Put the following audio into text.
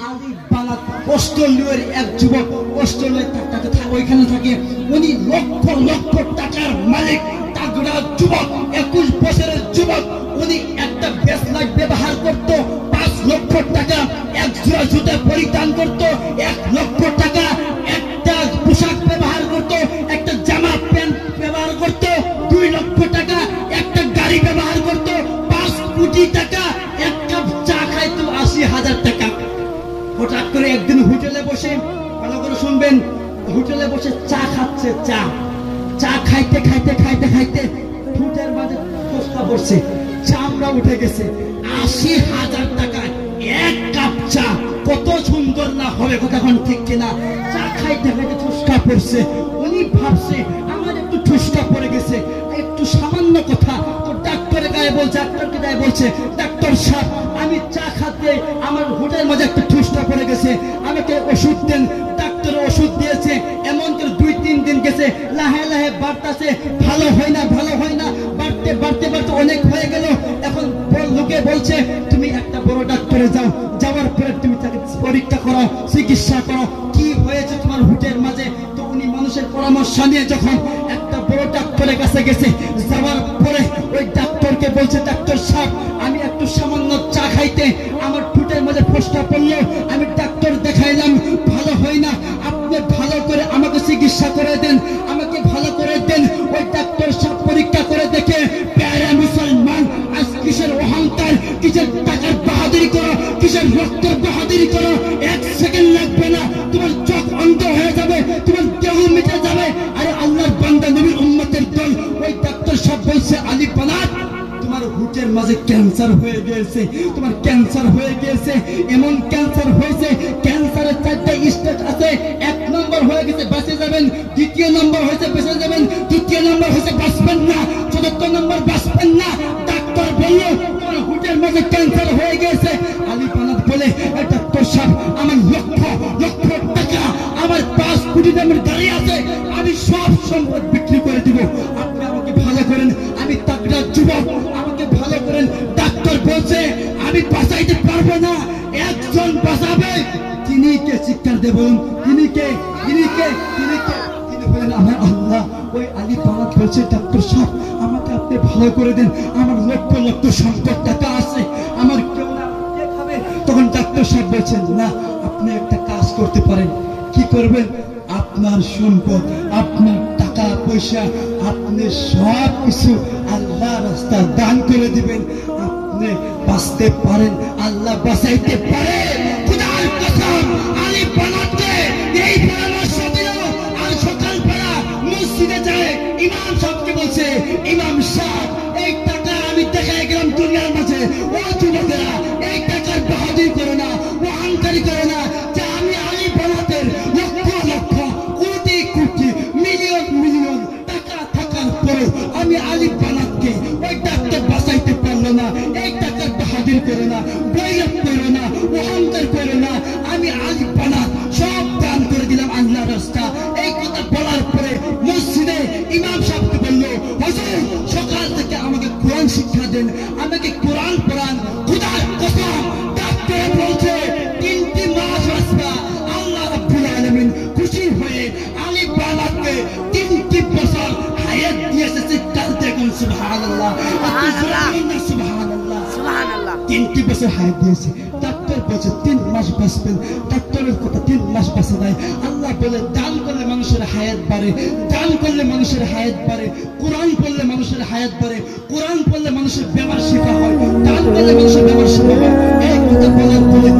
আলী বানাত অস্ট্রেলিয়ার এক যুবক, অস্ট্রেলিয়ায় ওইখানে থাকে। উনি লক্ষ লক্ষ টাকার মালিক, তাগড়া যুবক, 21 বছরের যুবক। উনি একটা ব্রেসলেট ব্যবহার করত, 5 লক্ষ টাকা। এক জোড়া জুতা পরিধান করত, 1 লক্ষ টাকা। একটা পোশাক ব্যবহার করত, একটা জামা প্যান্ট ব্যবহার করত, 2 লক্ষ টাকা। একটা গাড়ি ব্যবহার করত, 5 কোটি টাকা। এক কাপ চা খাইতো 80,000 টাকা। হঠাৎ করে একদিন হোটেলে বসে, ভালো করে শুনবেন, হোটেলে বসে চা খাচ্ছে। চা খাইতে খাইতে খাইতে খাইতে ঠোঁটের মাঝে ফোসকা পড়ছে, চামড়া উঠে গেছে। 80,000 টাকা এক কাপ চা, কত সুন্দর না হবে, কথা কোন ঠিক কিনা? চা খাইতে খাইতে ঠোসকা পড়ছে। উনি ভাবছে আমার একটু ঠোসকা পড়ে গেছে, একটু সামান্য কথা। তো ডাক্তারের গায়ে বলছে, ডাক্তারকে গায়ে বলছে, ডাক্তার সাহেব আমি চা খাতে আমার হোটেলের মাঝে একটা ঠোসকা পড়ে গেছে, আমাকে ওষুধ দেন। ডাক্তার ওষুধ দিয়েছে, এমন করে 2-3 দিন গেছে, লাহে লাহে বাড়তেছে, ভালো হয় না, ভালো হয় না, বাড়তে বাড়তে বাড়তে অনেক হয়ে গেল। এখন লোকে বলছে তুমি একটা বড় ডাক্তারে যাও, যাওয়ার পরে তুমি তাকে পরীক্ষা করো, চিকিৎসা করো, কি হয়েছে তোমার হোটেলের মাঝে। তো উনি মানুষের পরামর্শ নিয়ে যখন একটা বড় ডাক্তারের কাছে গেছে, যাওয়ার পরে ওই ডাক্তারকে বলছে, ডাক্তার সাহেব আমি একটু সামান্য চা খাইতে আমার ঠোঁটের মাঝে ফোসকা পড়লো, আমি ডাক্তার দেখাইলাম, ভালো হয় না, আপনি ভালো করে আমাকে চিকিৎসা করে দেন, আমাকে ভালো করে দেন। ওই ডাক্তার সব পরীক্ষা করে দেখে, প্যারা মুসলমান, আজ কিসের অহংকার, কিসের টাকার বাহাদুরি করো, কিসের রক্তের বাহাদুরি করো, 1 সেকেন্ড লাগবে না, তোমার চোখ অন্ধ হয়ে যাবে, তোমার দেহ মিটে যাবে। আরে আল্লাহর বান্দা নবীর উম্মতের দল, ওই ডাক্তার সব বলছে আলী বানাত তোমার হুটের মাঝে ক্যান্সার হয়ে গিয়েছে, তোমার ক্যান্সার হয়ে গিয়েছে, এমন ক্যান্সার হয়েছে, ক্যান্সারের 4টা স্টেজ আছে। 1 নম্বর হয়ে গেছে বেঁচে যাবেন, 2য় নম্বর হয়েছে বেঁচে যাবেন, 3য় নম্বর হয়েছে বাঁচবেন না, 4র্থ নম্বর বাঁচবেন না। ডাক্তার বলল তোমার হুটের মাঝে ক্যান্সার হয়ে গেছে। আলী বানাত বলে, ডাক্তার সাহেব আমার লক্ষ লক্ষ টাকা, আমার 5 কোটি দামের গাড়ি আছে, আমি সব সম্পদ বিক্রি করে দিব, আপনি আমাকে ভালো করেন, আমি তাগড়া যুবক, আমাকে ভালো করেন। ডাক্তার বলছে আমি বাঁচাইতে পারবো না, একজন বাঁচাবে। তিনি কে? চিৎকার দিয়ে বলুন, তিনি কে? তিনি কে? তিনি কে? তিনি বলেন আমার আল্লাহ। ওই আলী বানাত বলছে, ডাক্তার সাহেব আমাকে আপনি ভালো করে দেন, আমার লক্ষ লক্ষ সম্পদ টাকা আছে, আমার কেউ না খাবে। তখন ডাক্তার সাহেব বলছেন, না আপনি একটা কাজ করতে পারেন। কি করবেন? আপনার সম্পদ, আপনার টাকা পয়সা, আপনি সব কিছু আল্লাহ রাস্তা দান করে দিবেন, আপনি বাঁচতে পারেন, আল্লাহ বাঁচাইতে পারে। খোদার কসম আলী বানাতকে এই পরামর্শ দিল। আর সকালবেলা মসজিদে যায়, ইমাম সাহেবকে বলছে, ইমাম সাহেব এই টাকা আমি দেখাই গেলাম দুনিয়ার মাঝে, ও যুবকেরা এই টাকার বাহাদুরি করো না, অহংকারী করো না, যে আমি আলী বানাতের লক্ষ লক্ষ কোটি কোটি মিলিয়ন মিলিয়ন টাকা থাকার পরে আমি আলী বানাতকে ওই ডাক্তার বাঁচাইতে পারলো না। এই টাকার বাহাদুরি করো না, বৈরাগ করো না, অহংকার করো না, আমি আলী বানাত সব দান করে দিলাম আল্লাহ রাস্তা। এই কথা বলার পরে মসজিদে ইমাম সাহেবকে বললো, হুজুর সকাল থেকে আমাকে কোরআন শিক্ষা দেন, আমাকে কোরআন পড়ান। খোদার কসম ডাক্তার বলছে 3টি মাস বাঁচবা। আল্লাহ রাব্বুল আলামিন খুশি হয়ে আলী বানাতকে 3টি বছর হায়াত দিয়েছে। চিৎকার দেখুন সুবহানাল্লাহ, সুবহানাল্লাহ, সুবহানাল্লাহ। 3টি বছর হায়াত দিয়েছে। ডাক্তার বলছে 3 মাস বাঁচবেন, ডাক্তারের কথা 3 মাস বাঁচে নাই। আল্লাহ বলে দান করলে মানুষের হায়াত বাড়ে, দান করলে মানুষের হায়াত বাড়ে, কোরআন পড়লে মানুষের হায়াত বাড়ে, কোরআন পড়লে মানুষের বেমার শিফা হয়, দান করলে মানুষের বেমার শিফা হয়। এই কথা বলার পরে